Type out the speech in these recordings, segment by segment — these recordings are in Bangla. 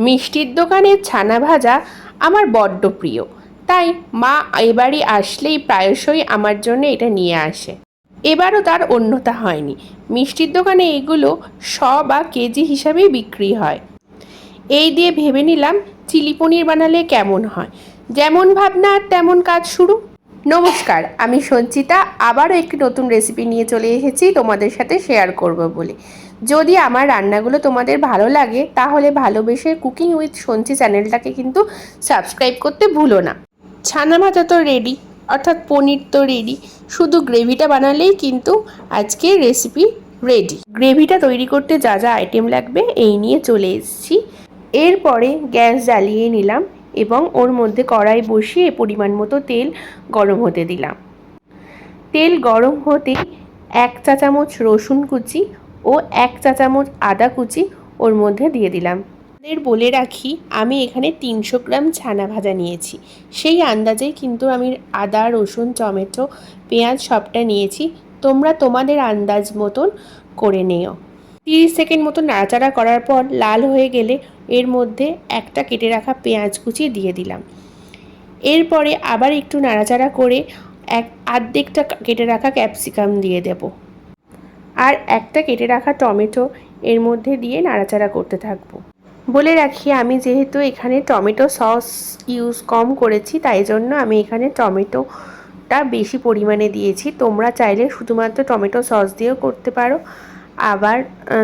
মিষ্টির দোকানের ছানা ভাজা আমার বড্ড প্রিয়, তাই মা এবারে আসলেই প্রায়শই আমার জন্য এটা নিয়ে আসে। এবারও তার অন্যথা হয়নি। মিষ্টির দোকানে এগুলো শ বা কেজি হিসাবেই বিক্রি হয়। এই দিয়ে ভেবে নিলাম চিলি পনির বানালে কেমন হয়। যেমন ভাবনা তেমন কাজ শুরু। নমস্কার, আমি সঞ্চিতা আবারও একটি নতুন রেসিপি নিয়ে চলে এসেছি তোমাদের সাথে শেয়ার করব বলে। যদি আমার রান্নাগুলো তোমাদের ভালো লাগে তাহলে ভালোবেসে কুকিং উইথ সঞ্চি চ্যানেলটাকে কিন্তু সাবস্ক্রাইব করতে ভুলো না। ছানা ভাজা তো রেডি, অর্থাৎ পনির তো রেডি, শুধু গ্রেভিটা বানালেই কিন্তু আজকের রেসিপি রেডি। গ্রেভিটা তৈরি করতে যা যা আইটেম লাগবে এই নিয়ে চলে এসেছি। এরপরে গ্যাস জ্বালিয়ে নিলাম এবং ওর মধ্যে কড়াই বসিয়ে পরিমাণ মতো তেল গরম হতে দিলাম। তেল গরম হতেই 1 চা চামচ রসুন কুচি ও 1 চা চামচ আদা কুচি ওর মধ্যে দিয়ে দিলাম। বলে রাখি আমি এখানে 300 গ্রাম ছানা ভাজা নিয়েছি, সেই আন্দাজেই কিন্তু আমি আদা, রসুন, টমেটো, পেঁয়াজ সবটা নিয়েছি। তোমরা তোমাদের আন্দাজ মতন করে নিও। 30 সেকেন্ড মতো নাড়াচাড়া করার পর লাল হয়ে গেলে এর মধ্যে একটা কেটে রাখা পেঁয়াজ কুচি দিয়ে দিলাম। এরপরে আবার একটু নাড়াচাড়া করে অর্ধেকটা কেটে রাখা ক্যাপসিকাম দিয়ে দেব আর একটা কেটে রাখা টমেটো এর মধ্যে দিয়ে নাড়াচাড়া করতে থাকবো। বলে রাখি আমি যেহেতু এখানে টমেটো সস ইউজ কম করেছি, তাই জন্য আমি এখানে টমেটোটা বেশি পরিমাণে দিয়েছি। তোমরা চাইলে শুধুমাত্র টমেটো সস দিয়েও করতে পারো, আবার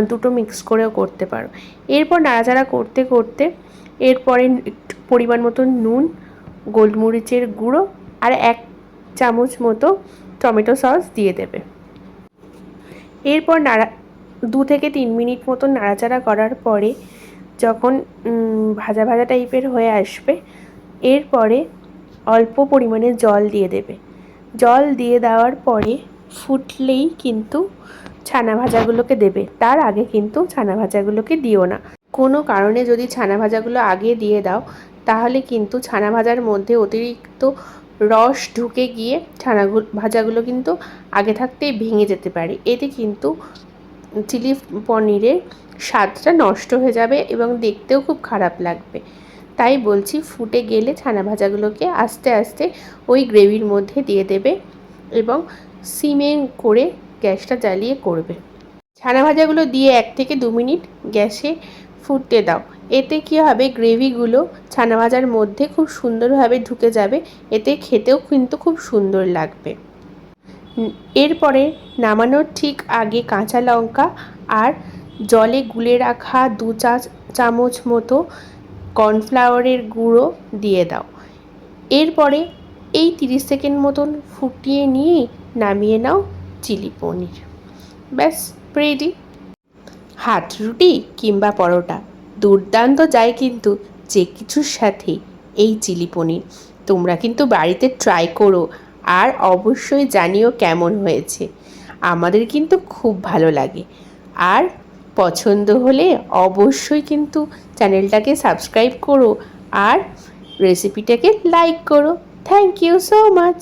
দুটো মিক্স করেও করতে পারো। এরপর নাড়াচাড়া করতে করতে এরপরে পরিমাণ মতো নুন, গোলমরিচের গুঁড়ো আর 1 চামচ মতো টমেটো সস দিয়ে দেবে। এরপর 2 থেকে 3 মিনিট মতো নাড়াচাড়া করার পরে যখন ভাজা ভাজা টাইপের হয়ে আসবে এরপরে অল্প পরিমাণে জল দিয়ে দেবে। জল দিয়ে দেওয়ার পরে ফুটলেই কিন্তু ছানা ভাজাগুলোকে দেবে, তার আগে কিন্তু ছানা ভাজাগুলোকে দিও না। কোনো কারণে যদি ছানা ভাজাগুলো আগে দিয়ে দাও তাহলে কিন্তু ছানা ভাজার মধ্যে অতিরিক্ত রস ঢুকে গিয়ে ভাজাগুলো কিন্তু আগে থাকতেই ভেঙে যেতে পারে। এতে কিন্তু চিলি পনিরের স্বাদটা নষ্ট হয়ে যাবে এবং দেখতেও খুব খারাপ লাগবে। তাই বলছি ফুটে গেলে ছানা ভাজাগুলোকে আস্তে আস্তে ওই গ্রেভির মধ্যে দিয়ে দেবে এবং সিমে করে গ্যাসটা জ্বালিয়ে করবে। ছানা ভাজাগুলো দিয়ে 1 থেকে 2 মিনিট গ্যাসে ফুটতে দাও। এতে কী হবে, গ্রেভিগুলো ছানা ভাজার মধ্যে খুব সুন্দরভাবে ঢুকে যাবে, এতে খেতেও কিন্তু খুব সুন্দর লাগবে। এরপরে নামানোর ঠিক আগে কাঁচা লঙ্কা আর জলে গুলে রাখা 2 চা চামচ মতো কর্নফ্লাওয়ারের গুঁড়ো দিয়ে দাও। এরপরে এই 30 সেকেন্ড মতন ফুটিয়ে নিয়ে নামিয়ে নাও চিলি পনির। ব্যাস রেডি। হাত রুটি কিংবা পরোটা দুর্দান্ত যায় কিন্তু যে কিছুর সাথে এই চিলি পনির। তোমরা কিন্তু বাড়িতে ট্রাই করো আর অবশ্যই জানিও কেমন হয়েছে। আমাদের কিন্তু খুব ভালো লাগে। আর পছন্দ হলে অবশ্যই কিন্তু চ্যানেলটাকে সাবস্ক্রাইব করো আর রেসিপিটাকে লাইক করো। Thank you so much.